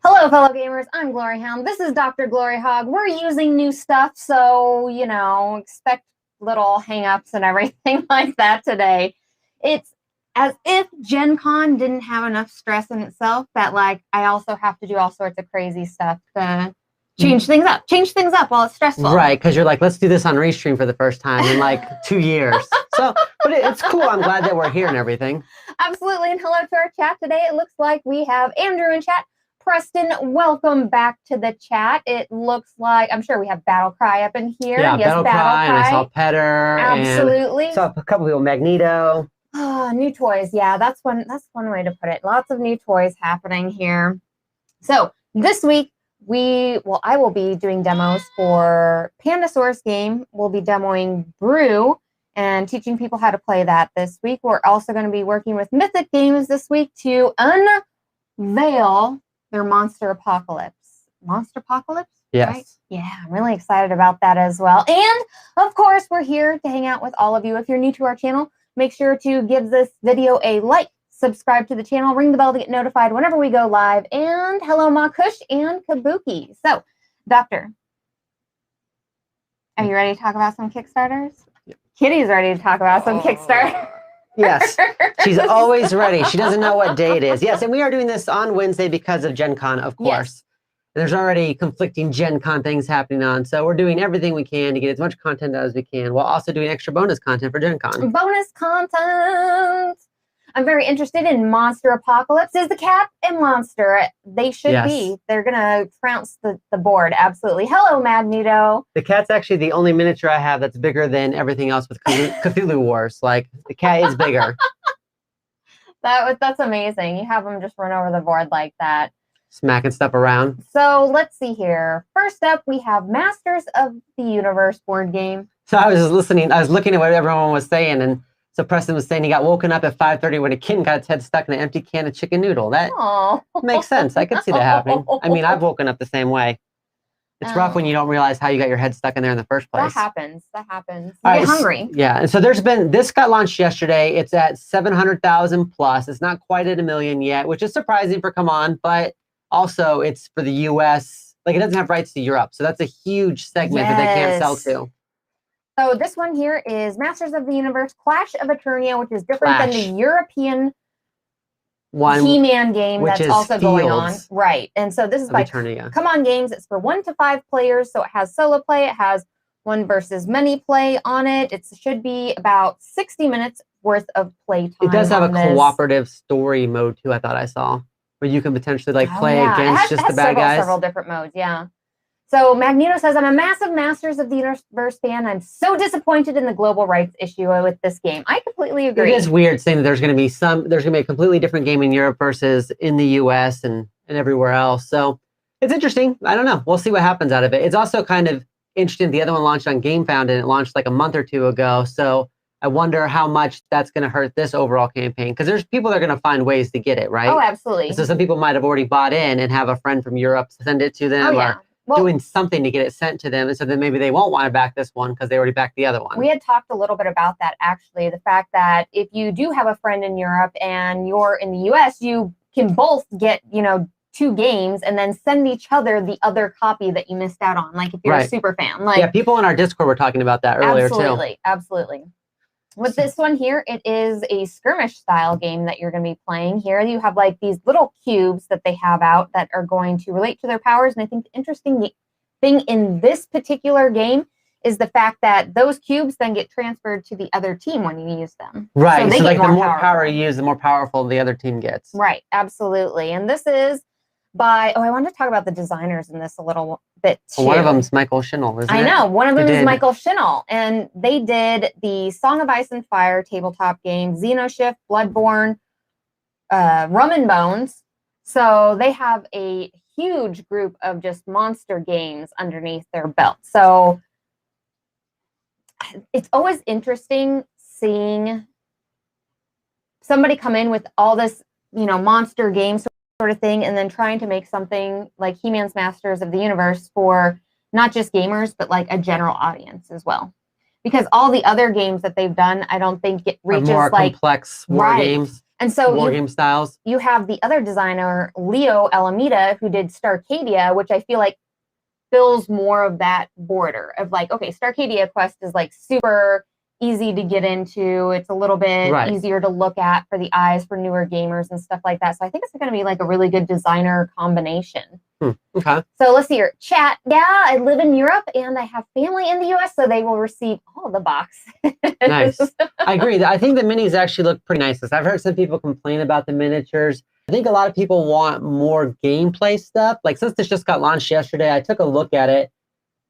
Hello, fellow gamers. I'm Gloryhound. This is DrGloryhogg. We're using new stuff, so, you know, expect little hang-ups and everything like that today. It's as if Gen Con didn't have enough stress in itself that, like, I also have to do all sorts of crazy stuff to change things up while it's stressful. Right, because you're like, let's do this on Restream for the first time in like 2 years. So, but it's cool. I'm glad that we're here and everything. Absolutely. And hello to our chat today. It looks like we have Andrew in chat. Preston, welcome back to the chat. It looks like, I'm sure we have Battle Cry up in here. Yeah, yes, Battle Cry, and I saw Petter. Absolutely. And saw a couple people, Magneto. Oh, new toys. Yeah, that's one way to put it. Lots of new toys happening here. So this week, I will be doing demos for Pandasaurus game. We'll be demoing Brew and teaching people how to play that this week. We're also going to be working with Mythic Games this week to unveil their Monster Apocalypse. Monster Apocalypse? Yes. Right? Yeah, I'm really excited about that as well. And, of course, we're here to hang out with all of you. If you're new to our channel, make sure to give this video a like, subscribe to the channel, ring the bell to get notified whenever we go live, and hello, Makush and Kabuki. So, Doctor, are you ready to talk about some Kickstarters? Yep. Kitty's ready to talk about some Kickstarters. Yes, she's always ready. She doesn't know what day it is. Yes, and we are doing this on Wednesday because of Gen Con, of course. Yes. There's already conflicting Gen Con things happening on, so we're doing everything we can to get as much content out as we can, while also doing extra bonus content for Gen Con. Bonus content! I'm very interested in Monster Apocalypse. Is the cat a monster? They should be. They're going to trounce the board, absolutely. Hello, Magneto. The cat's actually the only miniature I have that's bigger than everything else with Cthulhu Wars. Like, the cat is bigger. That's amazing. You have them just run over the board like that. Smacking stuff around. So, let's see here. First up, we have Masters of the Universe board game. So, I was looking at what everyone was saying, and so Preston was saying he got woken up at 5:30 when a kitten got its head stuck in an empty can of chicken noodle. That makes sense. I could see that happening. I mean, I've woken up the same way. It's rough when you don't realize how you got your head stuck in there in the first place. That happens. You get hungry. Yeah, and so this got launched yesterday. It's at 700,000 plus. It's not quite at 1 million yet, which is surprising for CMON, but also it's for the US. Like, it doesn't have rights to Europe, so that's a huge segment that they can't sell to. So this one here is Masters of the Universe Clash of Eternia, which is different than the European He-Man game that's also going on. Right. And so this is by CMON Games. It's for 1 to 5 players. So it has solo play. It has 1 versus many play on it. It should be about 60 minutes worth of play time. It does have a cooperative story mode too, I thought I saw, where you can potentially like play against just the bad guys. Several different modes, yeah. So Magneto says, I'm a massive Masters of the Universe fan. I'm so disappointed in the global rights issue with this game. I completely agree. It is weird saying that there's going to be a completely different game in Europe versus in the US and everywhere else. So it's interesting. I don't know. We'll see what happens out of it. It's also kind of interesting. The other one launched on Gamefound and it launched like a month or 2 ago. So I wonder how much that's going to hurt this overall campaign, because there's people that are going to find ways to get it, right? Oh, absolutely. So some people might have already bought in and have a friend from Europe send it to them. Doing something to get it sent to them, and so then maybe they won't want to back this one because they already backed the other one. We had talked a little bit about that, actually. The fact that if you do have a friend in Europe and you're in the US, you can both get, 2 games and then send each other the other copy that you missed out on. Like if you're a super fan. Like, yeah, people in our Discord were talking about that earlier too. Absolutely. With this one here, it is a skirmish style game that you're going to be playing here. You have like these little cubes that they have out that are going to relate to their powers. And I think the interesting thing in this particular game is the fact that those cubes then get transferred to the other team when you use them. Right. So like the more power you use, the more powerful the other team gets. Right. Absolutely. And this is by, I wanted to talk about the designers in this a little bit too. Well, one of them's Michael Schinnell, isn't it? I know. One of them is Michael Schinnell. And they did the Song of Ice and Fire tabletop game, Xenoshift, Bloodborne, Rum and Bones. So they have a huge group of just monster games underneath their belt. So it's always interesting seeing somebody come in with all this, monster games sort of thing, and then trying to make something like He-Man's Masters of the Universe for not just gamers, but like a general audience as well. because all the other games that they've done, I don't think it reaches more like complex war games. And so war game styles. You have the other designer, Leo Alameda, who did Starcadia, which I feel like fills more of that border of like, okay, Starcadia Quest is like super easy to get into. It's a little bit easier to look at for the eyes for newer gamers and stuff like that. So I think it's going to be like a really good designer combination. Okay. So let's see here. Chat. Yeah, I live in Europe and I have family in the US, so they will receive all the box. Nice. I agree. I think the minis actually look pretty nice. I've heard some people complain about the miniatures. I think a lot of people want more gameplay stuff. Like since this just got launched yesterday, I took a look at it.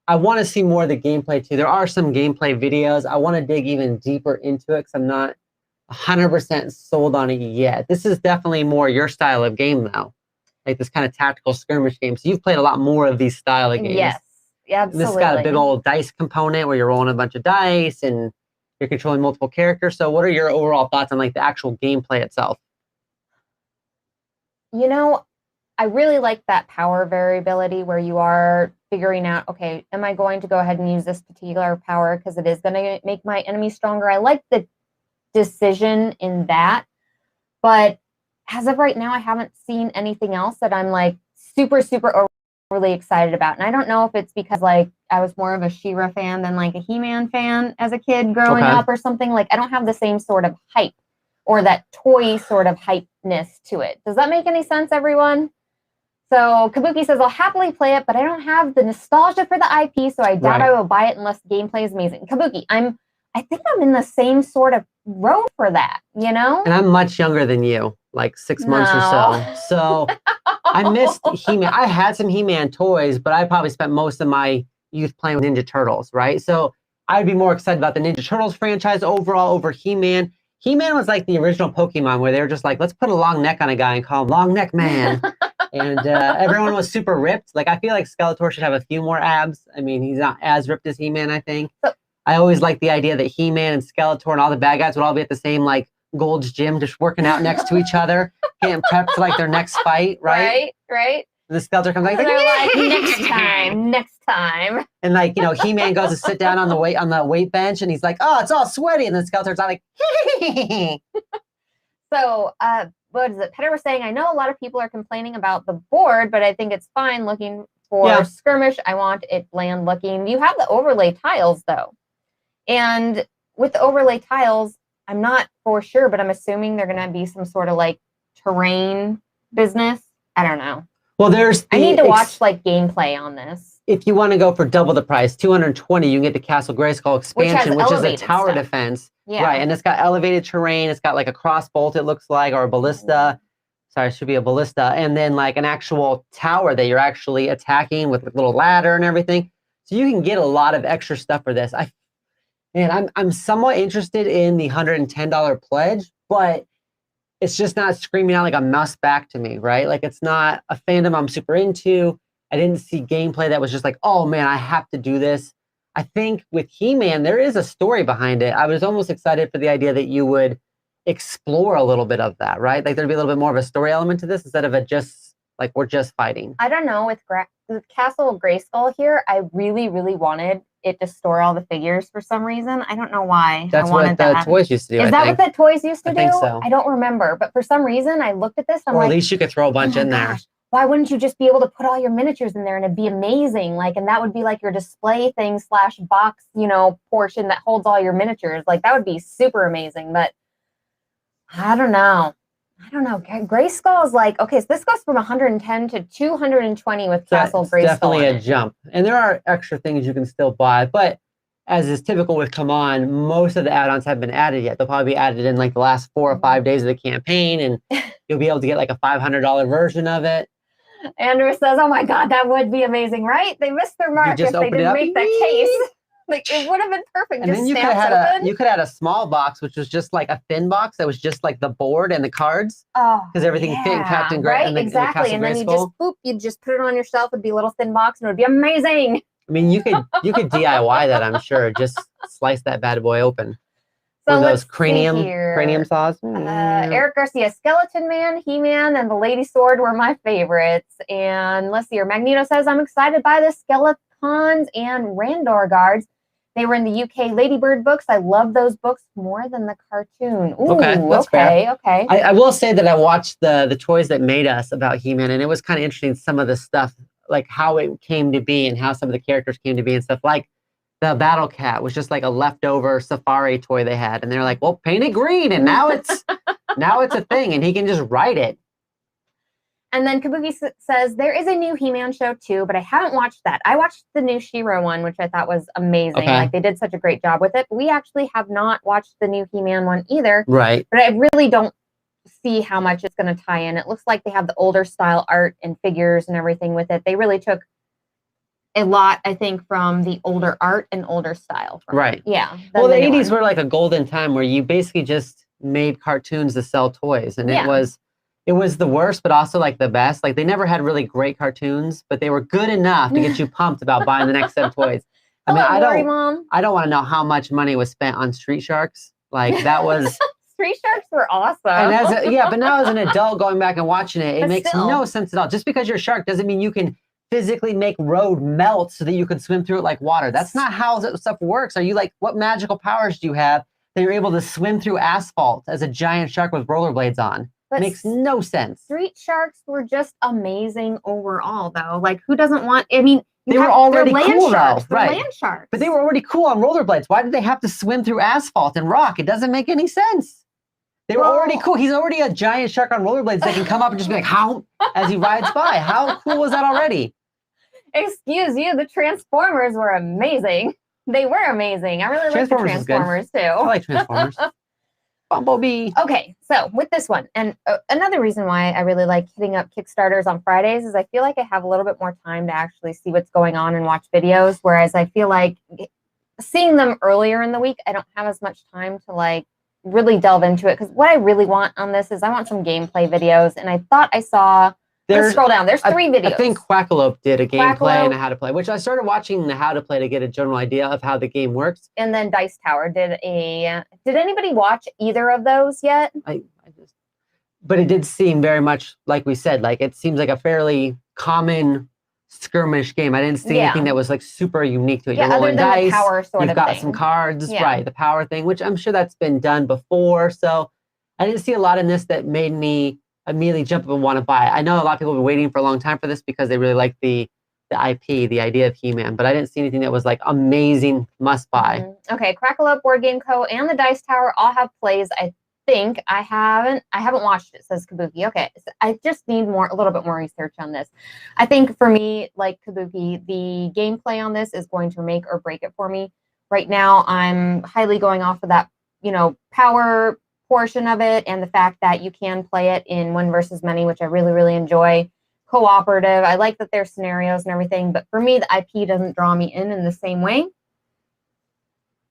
I want to see more of the gameplay too. There are some gameplay videos. I want to dig even deeper into it because I'm not 100% sold on it yet. This is definitely more your style of game though. Like this kind of tactical skirmish game. So you've played a lot more of these style of games. Yes, absolutely. This has got a big old dice component where you're rolling a bunch of dice and you're controlling multiple characters. So what are your overall thoughts on like the actual gameplay itself? You know, I really like that power variability where you are figuring out, okay, am I going to go ahead and use this particular power because it is going to make my enemy stronger? I like the decision in that. But as of right now, I haven't seen anything else that I'm like super, super overly excited about. And I don't know if it's because like I was more of a She-Ra fan than like a He-Man fan as a kid growing up or something. Like I don't have the same sort of hype or that toy sort of hypeness to it. Does that make any sense, everyone? So Kabuki says, I'll happily play it, but I don't have the nostalgia for the IP, so I doubt I will buy it unless the gameplay is amazing. Kabuki, I think I'm in the same sort of row for that, you know? And I'm much younger than you, like 6 months or so. So I missed He-Man. I had some He-Man toys, but I probably spent most of my youth playing with Ninja Turtles, right? So I'd be more excited about the Ninja Turtles franchise overall over He-Man. He-Man was like the original Pokemon where they were just like, let's put a long neck on a guy and call him Long Neck Man. And everyone was super ripped. Like, I feel like Skeletor should have a few more abs. I mean, he's not as ripped as He-Man, I think. I always liked the idea that He-Man and Skeletor and all the bad guys would all be at the same, like, Gold's Gym, just working out next to each other, getting prepped for, like, their next fight, right? Right. And the Skeletor comes like, next time. And, like, you know, He-Man goes to sit down on the weight bench, and he's like, oh, it's all sweaty. And then Skeletor's all like, So, what is it? Petter was saying, I know a lot of people are complaining about the board, but I think it's fine looking for skirmish. I want it bland looking. You have the overlay tiles, though. And with the overlay tiles, I'm not for sure, but I'm assuming they're going to be some sort of like terrain business. I don't know. Well, I need to watch like gameplay on this. If you want to go for double the price, $220, you can get the Castle Grayskull expansion, which is a tower defense. Yeah. Right, and it's got elevated terrain. It's got like a crossbolt, it looks like, or a ballista. Sorry, it should be a ballista. And then like an actual tower that you're actually attacking with a little ladder and everything. So you can get a lot of extra stuff for this. I'm somewhat interested in the $110 pledge, but it's just not screaming out like a must back to me, right? Like it's not a fandom I'm super into. I didn't see gameplay that was just like, oh man, I have to do this. I think with He-Man, there is a story behind it. I was almost excited for the idea that you would explore a little bit of that, right? Like there'd be a little bit more of a story element to this instead of it just like we're just fighting. I don't know. With Castle Grayskull here, I really, really wanted it to store all the figures for some reason. I don't know why. That's what the toys used to do. Is that what the toys used to do? I think so. I don't remember. But for some reason, I looked at this. Or at least you could throw a bunch in there. Why wouldn't you just be able to put all your miniatures in there and it'd be amazing? Like, and that would be like your display thing / box, portion that holds all your miniatures. Like that would be super amazing. But I don't know. Grayskull is like, okay, so this goes from 110 to 220 with Castle Grayskull. Definitely a jump. And there are extra things you can still buy, but as is typical with CMON, most of the add-ons haven't been added yet. They'll probably be added in like the last 4 or 5 days of the campaign, and you'll be able to get like a $500 version of it. Andrew says, oh my God, that would be amazing, right? They missed their mark if they didn't make that case. Like it would have been perfect. And then you could have had a small box, which was just like a thin box that was just like the board and the cards. Oh, because everything fit in Captain Gray. Right, exactly. And then you just put it on your shelf. It'd be a little thin box, and it would be amazing. I mean, you could DIY that. I'm sure. Just slice that bad boy open. So one of those cranium saws. Eric Garcia, Skeleton Man, He-Man, and the Lady Sword were my favorites. And let's see here. Magneto says, I'm excited by the Skeletons and Randor guards. They were in the UK Ladybird books. I love those books more than the cartoon. Ooh, Okay, that's fair. Okay. I will say that I watched the Toys That Made Us about He-Man, and it was kind of interesting, some of the stuff, like how it came to be and how some of the characters came to be and stuff. Like the Battle Cat was just like a leftover safari toy they had, and they're like, well, paint it green, and now it's a thing, and he can just write it. And then Kabuki says, there is a new He-Man show too, but I haven't watched that. I watched the new She-Ra one, which I thought was amazing. Okay. Like, they did such a great job with it. But we actually have not watched the new He-Man one either. Right. But I really don't see how much it's going to tie in. It looks like they have the older style art and figures and everything with it. They really took a lot, I think, from the older art and older style. Right. Yeah. Well, the 80s were like a golden time where you basically just made cartoons to sell toys. And it was the worst, but also like the best. Like they never had really great cartoons, but they were good enough to get you pumped about buying the next set of toys. I mean, I don't want to know how much money was spent on Street Sharks. Like that was Street Sharks were awesome. And but now as an adult going back and watching it, it makes no sense at all. Just because you're a shark doesn't mean you can physically make road melt so that you can swim through it like water. That's not how that stuff works. Are you like, what magical powers do you have that you're able to swim through asphalt as a giant shark with rollerblades on? But makes no sense. Street Sharks were just amazing overall, though. Like, who doesn't want? I mean, they were already cool, though. Right? Land sharks. But they were already cool on rollerblades. Why did they have to swim through asphalt and rock? It doesn't make any sense. They were already cool. He's already a giant shark on rollerblades that can come up and just be like, how? As he rides by. How cool was that already? Excuse you. The Transformers were amazing. They were amazing. I really like the Transformers too. I like Transformers. Bumblebee. Okay, so with this one, and another reason why I really like hitting up Kickstarters on Fridays is I feel like I have a little bit more time to actually see what's going on and watch videos, whereas I feel like seeing them earlier in the week, I don't have as much time to like really delve into it, because what I really want on this is I want some gameplay videos, and I thought I saw... Let's scroll down. There's 3 videos. I think Quackalope did a gameplay and a how to play, which I started watching the how to play to get a general idea of how the game works. And then Dice Tower did a... Did anybody watch either of those yet? But it did seem very much, like we said, like it seems like a fairly common skirmish game. I didn't see anything that was like super unique to it. Yeah, You're rolling dice, the power you've got some cards, right, the power thing, which I'm sure that's been done before. So I didn't see a lot in this that made me immediately jump up and want to buy it. I know a lot of people have been waiting for a long time for this because they really like the IP, the idea of He-Man, but I didn't see anything that was like amazing must buy. Okay, Quackalope, Board Game Co. and the Dice Tower all have plays. I think I haven't watched it, says Kabuki. Okay, so I just need a little bit more research on this. I think for me, like Kabuki, the gameplay on this is going to make or break it for me. Right now, I'm highly going off of that, power portion of it, and the fact that you can play it in 1 versus many, which I really, really enjoy. Cooperative. I like that there's scenarios and everything, but for me, the IP doesn't draw me in the same way.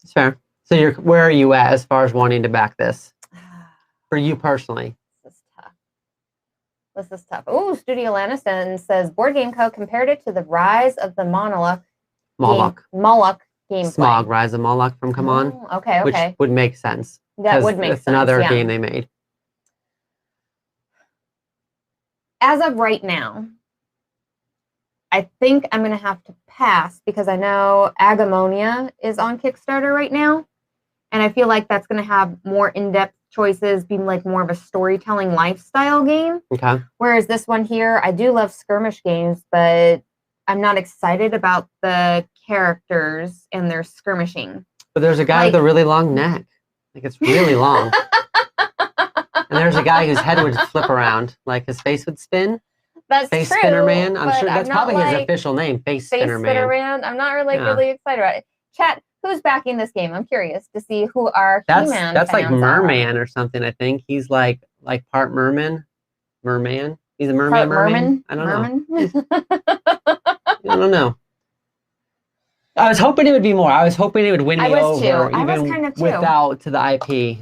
That's fair. So where are you at as far as wanting to back this? For you personally? This is tough. Oh, Studio Lanniston says Board Game Co. compared it to the Rise of the Moloch gameplay. Smog, Rise of Moloch from CMON. Oh, okay. Which would make sense. That would make sense. It's another game they made. As of right now, I think I'm going to have to pass because I know Agamonia is on Kickstarter right now. And I feel like that's going to have more in-depth choices, being like more of a storytelling lifestyle game. Okay. Whereas this one here, I do love skirmish games, but I'm not excited about the characters and their skirmishing. But there's a guy with a really long neck. Like it's really long. And there's a guy whose head would flip around, like his face would spin. That's Face true. Spinner Man. I'm sure that's probably like, his official name, Face Spinner Man. I'm not really excited about it. Chat, who's backing this game? I'm curious to see who our He-Man That's like Merman are. or something, I think. He's like part merman. He's a merman. I don't know. I don't know. I was hoping it would be more. I was hoping it would win me over, even without to the IP.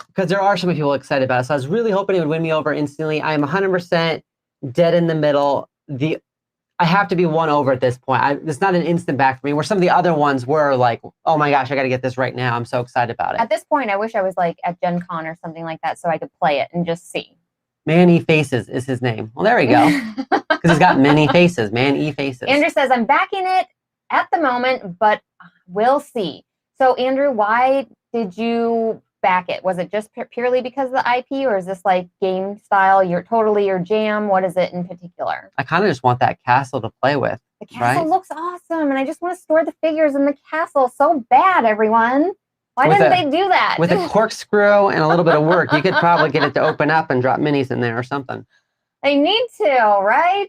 Because there are so many people excited about it. So I was really hoping it would win me over instantly. I am 100% dead in the middle. I have to be won over at this point. It's not an instant back for me, where some of the other ones were like, oh my gosh, I got to get this right now. I'm so excited about it. At this point, I wish I was like at Gen Con or something like that so I could play it and just see. Man-E Faces is his name. Well, there we go. Because he's got many faces. Man-E Faces. Andrew says, I'm backing it at the moment, but we'll see. So Andrew, why did you back it? Was it just purely because of the IP, or is this like game style? You're totally your jam. What is it in particular? I kind of just want that castle to play with. The castle looks awesome, and I just want to store the figures in the castle so bad, everyone. Why didn't they do that? With a corkscrew and a little bit of work, you could probably get it to open up and drop minis in there or something. They need to, right?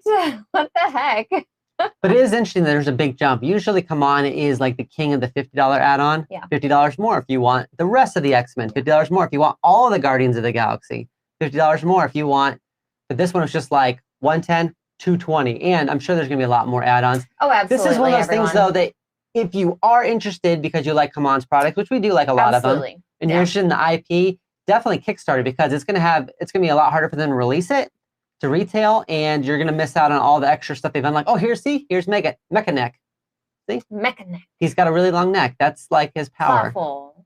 What the heck? But it is interesting that there's a big jump. Usually CMON is like the king of the $50 add-on. Yeah. $50 more if you want the rest of the X-Men. $50 more if you want all of the Guardians of the Galaxy. $50 more if you want. But this one was just like $110, $220. And I'm sure there's going to be a lot more add-ons. Oh, absolutely. This is one of those things, though, that if you are interested because you like CMON's products, which we do like a lot of them, and you're interested in the IP, definitely Kickstarter, because it's going to be a lot harder for them to release it to retail, and you're going to miss out on all the extra stuff they've done. Like, oh, here's Mecha Neck. See? Mecha Neck. He's got a really long neck. That's like his power. Awful.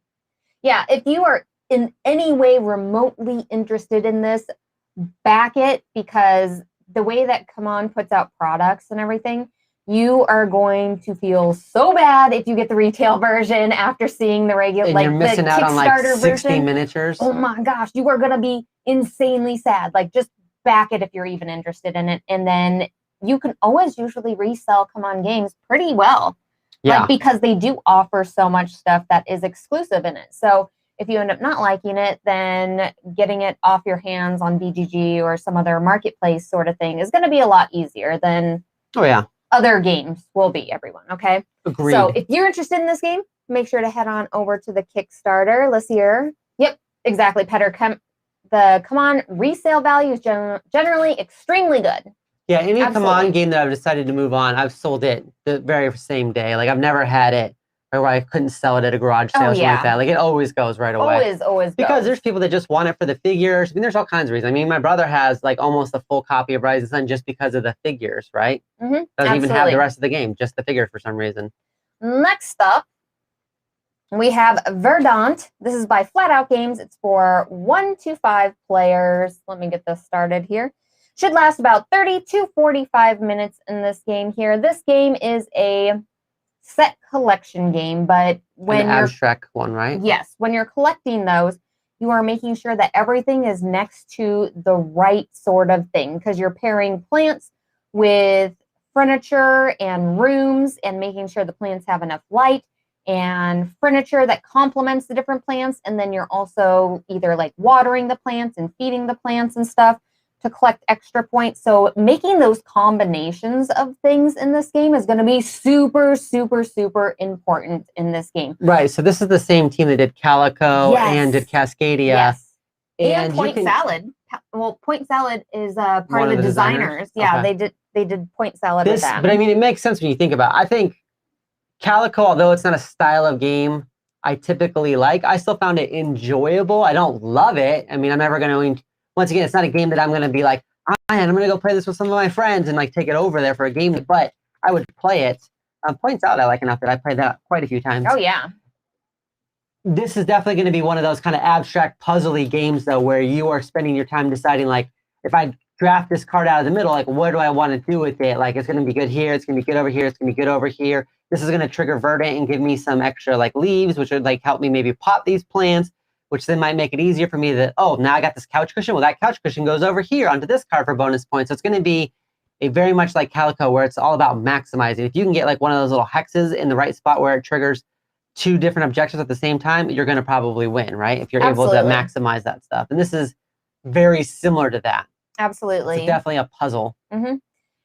Yeah, if you are in any way remotely interested in this, back it, because the way that CMON puts out products and everything, you are going to feel so bad if you get the retail version after seeing the regular, and you're missing the out on like Kickstarter 60 version. miniatures. Oh my gosh, you are going to be insanely sad. Like, just back it if you're even interested in it, and then you can always usually resell CMON games pretty well. Yeah, like, because they do offer so much stuff that is exclusive in it. So if you end up not liking it, then getting it off your hands on BGG or some other marketplace sort of thing is going to be a lot easier than other games will be, everyone. Okay. Agreed. So if you're interested in this game, make sure to head on over to the Kickstarter. Let's hear. Yep, exactly, Petter. The CMON resale value is generally extremely good. Yeah, any CMON game that I've decided to move on, I've sold it the very same day. Like, I've never had it where I couldn't sell it at a garage sale or something like that. Like, it always goes right away. Always because there's people that just want it for the figures. I mean, there's all kinds of reasons. I mean, my brother has like almost a full copy of Rising Sun just because of the figures, right? Mm-hmm. Doesn't even have the rest of the game, just the figures for some reason. Next up, we have Verdant. This is by Flatout Games. It's for 1 to 5 players. Let me get this started here. Should last about 30 to 45 minutes in this game here. This game is a set collection game, but when you're... An abstract one, right? Yes. When you're collecting those, you are making sure that everything is next to the right sort of thing, because you're pairing plants with furniture and rooms and making sure the plants have enough light and furniture that complements the different plants. And then you're also either like watering the plants and feeding the plants and stuff to collect extra points. So making those combinations of things in this game is going to be super, super, super important in this game. Right. So this is the same team that did Calico and did Cascadia. Yes. And Point Salad. Well, Point Salad is part of the designers. Yeah, okay. They did Point Salad with them. But I mean, it makes sense when you think about it. I think Calico, although it's not a style of game I typically like, I still found it enjoyable. I don't love it. I mean, I'm never going to, once again, it's not a game that I'm going to be like, I'm going to go play this with some of my friends and like take it over there for a game, but I would play it. Points Out I like enough that I played that quite a few times. Oh, yeah. This is definitely going to be one of those kind of abstract puzzly games, though, where you are spending your time deciding, like, if I draft this card out of the middle, like, what do I want to do with it? Like, it's going to be good here. It's going to be good over here. It's going to be good over here. This is going to trigger Verdant and give me some extra, like, leaves, which would, like, help me maybe pot these plants, which then might make it easier for me that, oh, now I got this couch cushion. Well, that couch cushion goes over here onto this card for bonus points. So it's going to be a very much like Calico, where it's all about maximizing. If you can get, like, one of those little hexes in the right spot where it triggers 2 different objectives at the same time, you're going to probably win, right? If you're able to maximize that stuff. And this is very similar to that. Absolutely. It's definitely a puzzle. Mm-hmm.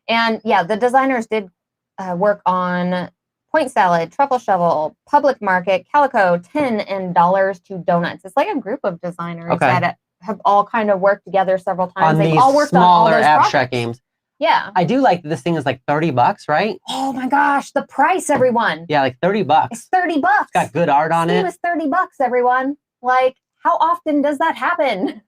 And yeah, the designers did work on Point Salad, Truffle Shovel, Public Market, Calico, 10, and Dollars to Donuts. It's like a group of designers that have all kind of worked together several times. They've all worked on all those abstract games. Yeah. I do like that this thing is like $30, right? Oh my gosh, the price, everyone. Yeah, like $30. It's $30. It's got good art on it. It was $30, everyone. Like, how often does that happen?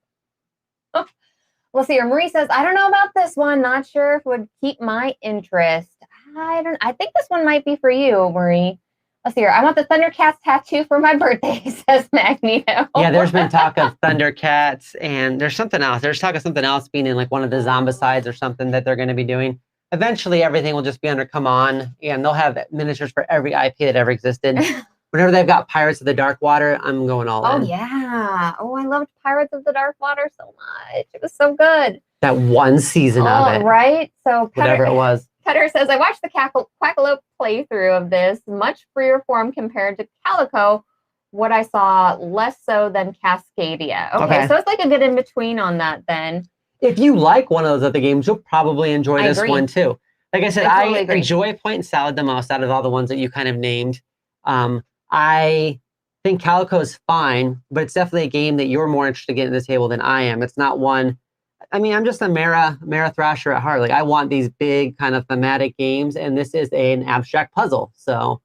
Let's see here. Marie says, I don't know about this one. Not sure if it would keep my interest. I think this one might be for you, Marie. Let's see here. I want the Thundercats tattoo for my birthday, says Magneto. Yeah, there's been talk of Thundercats, and there's something else. There's talk of something else being in like one of the Zombicides or something that they're going to be doing. eventually everything will just be under CMON, and they'll have miniatures for every IP that ever existed. Whenever they've got Pirates of the Dark Water, I'm going all in. Oh, yeah. Oh, I loved Pirates of the Dark Water so much. It was so good. That one season of it. Right? So whatever it was. Petter says, I watched the Quackalope playthrough of this, much freer form compared to Calico. What I saw, less so than Cascadia. Okay, so it's like a good in-between on that then. If you like one of those other games, you'll probably enjoy this one too. Like I said, I enjoy Point and Salad the most out of all the ones that you kind of named. I think Calico is fine, but it's definitely a game that you're more interested in getting to the table than I am. It's not one. I mean, I'm just a Mara Thrasher at heart. Like, I want these big kind of thematic games, and this is an abstract puzzle. So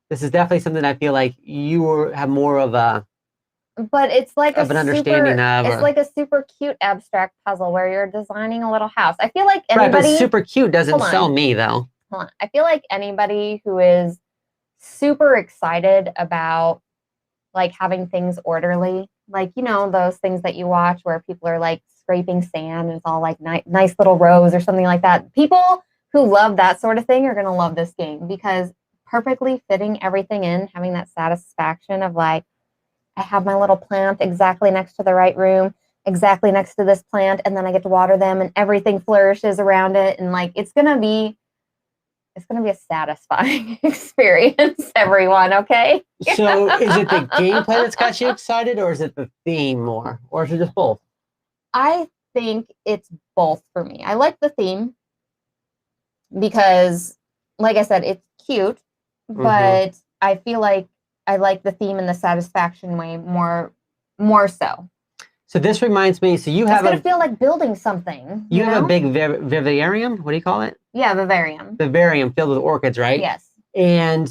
this is definitely something I feel like you have more of a. But it's like an understanding of. It's like a super cute abstract puzzle where you're designing a little house. I feel like anybody. Right, but super cute doesn't sell me though. Hold on. I feel like anybody who is super excited about like having things orderly, like, you know, those things that you watch where people are like scraping sand and it's all like nice little rows or something like that. People who love that sort of thing are going to love this game because perfectly fitting everything in, having that satisfaction of like, I have my little plant exactly next to the right room, exactly next to this plant, and then I get to water them and everything flourishes around it. And like, it's going to be a satisfying experience, everyone, okay? So is it the gameplay that's got you excited, or is it the theme more? Or is it just both? I think it's both for me. I like the theme because, like I said, it's cute, but I feel like I like the theme and the satisfaction way more so. So this reminds me, so you it's have going to feel like building something. You have a big vivarium? What do you call it? Yeah, vivarium. Vivarium filled with orchids, right? Yes. And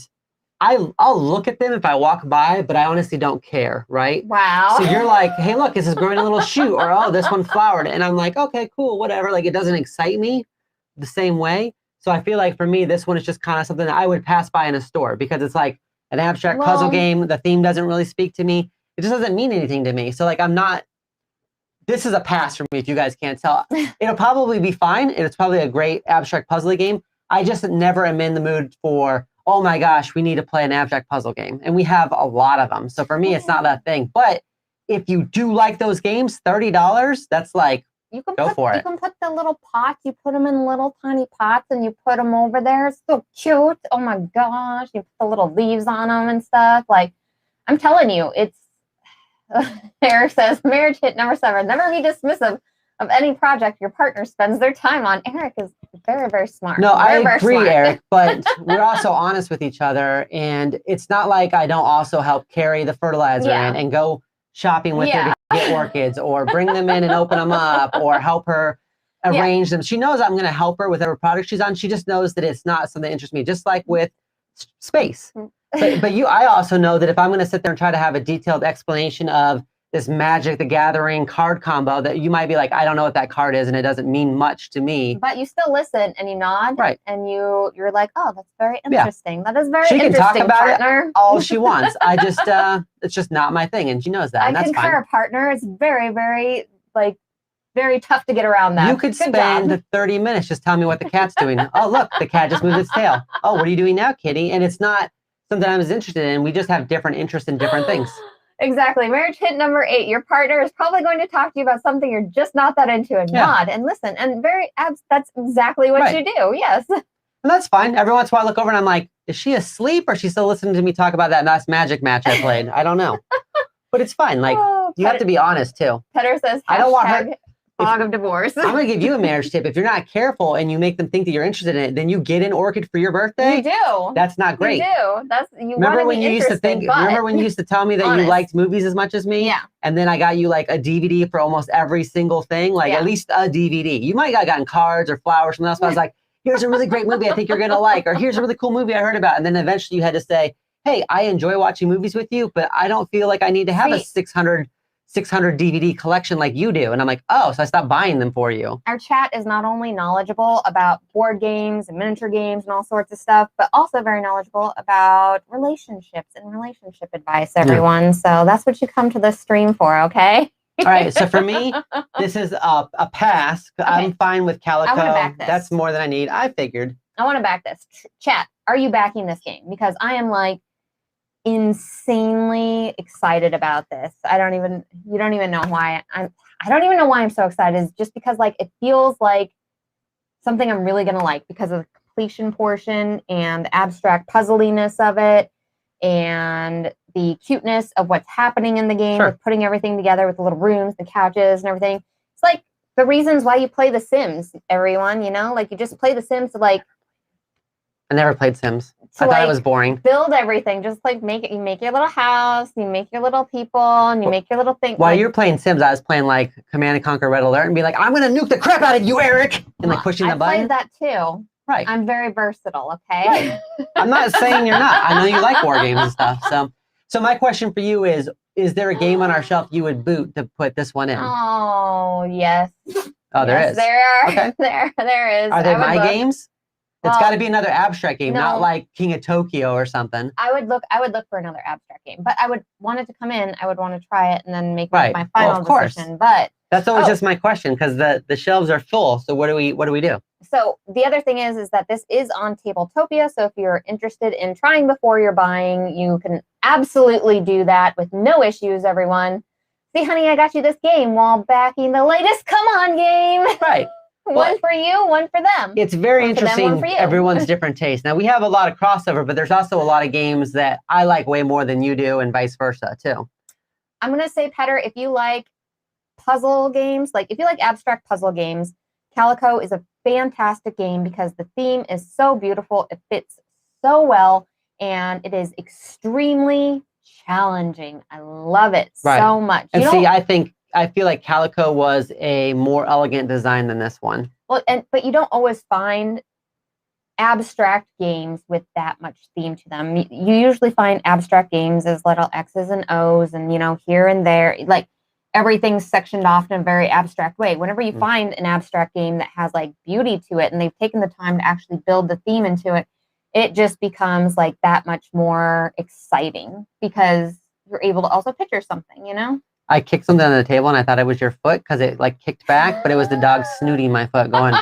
I'll look at them if I walk by, but I honestly don't care, right? Wow. So you're like, hey, look, this is growing a little shoot, or oh, this one flowered. And I'm like, okay, cool, whatever. Like, it doesn't excite me the same way. So I feel like for me, this one is just kind of something that I would pass by in a store because it's like an abstract puzzle game. The theme doesn't really speak to me. It just doesn't mean anything to me. So like, this is a pass for me if you guys can't tell. It'll probably be fine. And it's probably a great abstract puzzle game. I just never am in the mood for, oh my gosh, we need to play an abstract puzzle game. And we have a lot of them. So for me, it's not that thing. But if you do like those games, $30, that's like, go for it. You can put the little pots, you put them in little tiny pots and you put them over there. It's so cute. Oh my gosh. You put the little leaves on them and stuff. Like, I'm telling you, it's, Eric says, marriage hit number 7. Never be dismissive of any project your partner spends their time on. Eric is very, very smart. No, I agree, Eric, but we're also honest with each other. And it's not like I don't also help carry the fertilizer in and go shopping with her to get orchids or bring them in and open them up or help her arrange them. She knows I'm going to help her with whatever product she's on. She just knows that it's not something that interests me, just like with space. But I also know that if I'm going to sit there and try to have a detailed explanation of this Magic the Gathering card combo, that you might be like, I don't know what that card is, and it doesn't mean much to me. But you still listen and you nod, right? And you're like, oh, that's very interesting. That is very interesting. She can talk about partner. It all she wants. I just, it's just not my thing, and she knows that. And that's concur, fine. Partner. It's very, very very tough to get around that. You could spend 30 minutes just telling me what the cat's doing. Oh, look, the cat just moved its tail. Oh, what are you doing now, kitty? And it's not something I was interested in. We just have different interests in different things. Exactly. Marriage hit number 8. Your partner is probably going to talk to you about something you're just not that into and nod and listen. And that's exactly what you do. Yes. And that's fine. Every once in a while I look over and I'm like, is she asleep or is she still listening to me talk about that last Magic match I played? I don't know. But it's fine. Like, you have to be honest too. Petter says, I don't want her. Fog of divorce. I'm going to give you a marriage tip. If you're not careful and you make them think that you're interested in it, then you get an orchid for your birthday. You do. That's not great. You do. Remember when you used to think? Remember when you used to tell me that you liked movies as much as me? Yeah. And then I got you like a DVD for almost every single thing, like at least a DVD. You might have gotten cards or flowers from else. But I was like, here's a really great movie I think you're going to like, or here's a really cool movie I heard about. And then eventually you had to say, hey, I enjoy watching movies with you, but I don't feel like I need to have a 600 DVD collection like you do. And I'm like, oh, so I stopped buying them for you. Our chat is not only knowledgeable about board games and miniature games and all sorts of stuff, but also very knowledgeable about relationships and relationship advice, everyone. So that's what you come to this stream for, okay? All right, so for me, this is a pass. Okay. I'm fine with Calico. I want to back this. That's more than I need. I figured. I want to back this. Chat, are you backing this game? Because I am like insanely excited about this. You don't even know why I don't even know why I'm so excited. It's just because like it feels like something I'm really gonna like because of the completion portion and the abstract puzzliness of it and the cuteness of what's happening in the game with putting everything together with the little rooms, the couches and everything. It's like the reasons why you play The Sims, everyone, you know, like you just play The Sims to like. I never played Sims. I thought it was boring. Build everything, just like you make your little house, you make your little people, and you make your little thing. While you're playing Sims, I was playing like Command and Conquer Red Alert and be like, I'm gonna nuke the crap out of you, Eric, and like pushing the button. I played that too. Right. I'm very versatile. Okay. Right. I'm not saying you're not. I know you like war games and stuff. So my question for you is there a game on our shelf you would boot to put this one in? Oh yes. Oh, there is. There are. Okay. There is. Are they my games? It's got to be another abstract game, no, not like King of Tokyo or something. I would look for another abstract game, but I would want it to come in. I would want to try it and then make my final decision. But that's always just my question because the shelves are full. So what do we do? So the other thing is that this is on Tabletopia. So if you're interested in trying before you're buying, you can absolutely do that with no issues. Everyone, see, honey, I got you this game while backing the latest Come On game. Right. One for you, one for them. It's very interesting. Everyone's different taste. Now we have a lot of crossover, but there's also a lot of games that I like way more than you do, and vice versa too. I'm gonna say, Petter, if you like puzzle games, like if you like abstract puzzle games, Calico is a fantastic game because the theme is so beautiful. It fits so well, and it is extremely challenging. I love it so much. And see, I feel like Calico was a more elegant design than this one. Well, but you don't always find abstract games with that much theme to them. You usually find abstract games as little X's and O's and, you know, here and there, like everything's sectioned off in a very abstract way. Whenever you find an abstract game that has like beauty to it and they've taken the time to actually build the theme into it, it just becomes like that much more exciting because you're able to also picture something, you know? I kicked something on the table and I thought it was your foot because it like kicked back, but it was the dog snooting my foot going.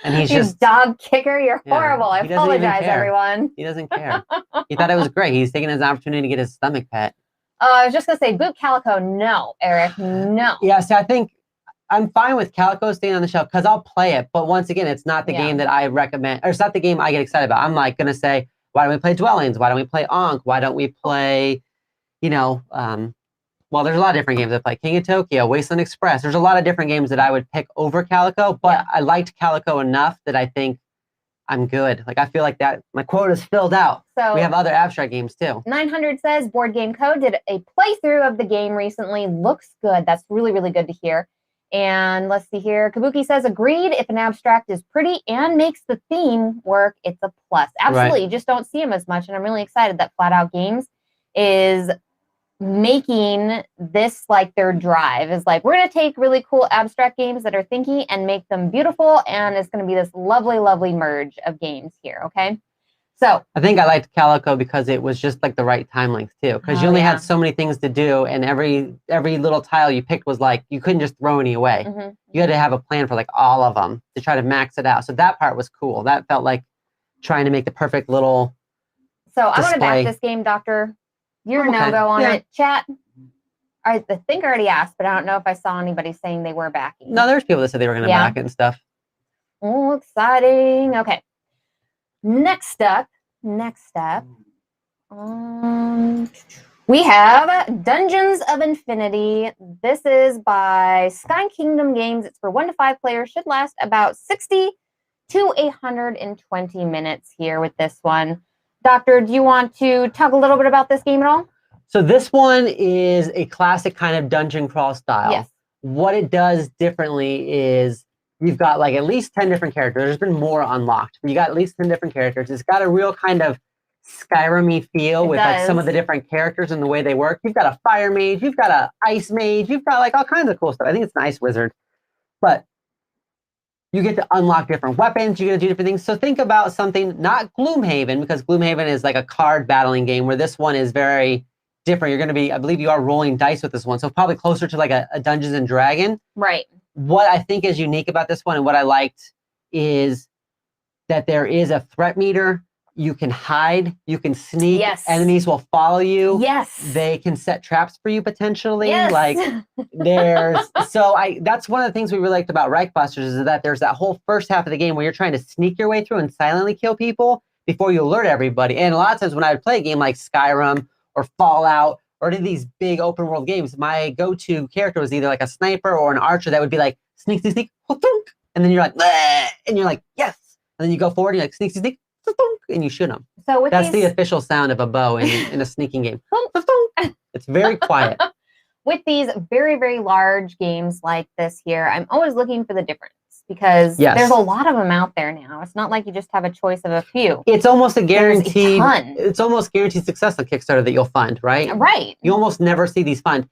And he's just dog kicker. You're horrible. I apologize, everyone. He doesn't care. He thought it was great. He's taking his opportunity to get his stomach pet. I was just gonna say boot Calico. No, Eric. No. Yeah. So I think I'm fine with Calico staying on the shelf because I'll play it. But once again, it's not the game that I recommend, or it's not the game I get excited about. I'm like gonna say, why don't we play Dwellings? Why don't we play Ankh? Why don't we play, well, there's a lot of different games I play. King of Tokyo, Wasteland Express. There's a lot of different games that I would pick over Calico, but I liked Calico enough that I think I'm good. Like, I feel like that my quota's filled out. So we have other abstract games too. 900 says Board Game Co. did a playthrough of the game recently. Looks good. That's really, really good to hear. And let's see here. Kabuki says, agreed. If an abstract is pretty and makes the theme work, it's a plus. Absolutely. You just don't see them as much. And I'm really excited that Flatout Games is making this like their drive. Is like, we're going to take really cool abstract games that are thinky and make them beautiful. And it's going to be this lovely, lovely merge of games here. Okay. So I think I liked Calico because it was just like the right time length too. Because you only had so many things to do, and every little tile you picked was like you couldn't just throw any away. You had to have a plan for like all of them to try to max it out. So that part was cool. That felt like trying to make the perfect little. So I want to back this game, Doctor. You're a no-go on it. Chat. I think I already asked, but I don't know if I saw anybody saying they were backing. No, there's people that said they were going to back it and stuff. Oh, exciting. Okay. Next up, we have Dungeons of Infinity. This is by Sky Kingdom Games. It's for 1 to 5 players. Should last about 60 to 120 minutes here with this one. Doctor, do you want to talk a little bit about this game at all? So this one is a classic kind of dungeon crawl style. Yes. What it does differently is you've got like at least 10 different characters. There's been more unlocked, but you got at least 10 different characters. It's got a real kind of Skyrim-y feel with like some of the different characters and the way they work. You've got a fire mage, you've got a ice mage, you've got like all kinds of cool stuff. I think it's an ice wizard, but you get to unlock different weapons. You get to do different things. So think about something, not Gloomhaven, because Gloomhaven is like a card battling game where this one is very different. You're going to be, I believe you are rolling dice with this one. So probably closer to like a Dungeons and Dragon. Right. What I think is unique about this one and what I liked is that there is a threat meter. You can hide, you can sneak, Yes. enemies will follow you. Yes. They can set traps for you potentially. Yes. Like that's one of the things we really liked about Reichbusters is that there's that whole first half of the game where you're trying to sneak your way through and silently kill people before you alert everybody. And a lot of times when I would play a game like Skyrim or Fallout or any of these big open world games, my go-to character was either like a sniper or an archer that would be like, sneak, sneak, sneak, and then you're like, bleh, and you're like, yes. And then you go forward and you're like, sneak, sneak, sneak, and you shoot them. So that's the official sound of a bow in a sneaking game. It's very quiet. With these very, very large games like this here, I'm always looking for the difference because there's a lot of them out there now. It's not like you just have a choice of a few. It's almost a guaranteed. It's almost guaranteed success on Kickstarter that you'll fund, right? Right. You almost never see these fund.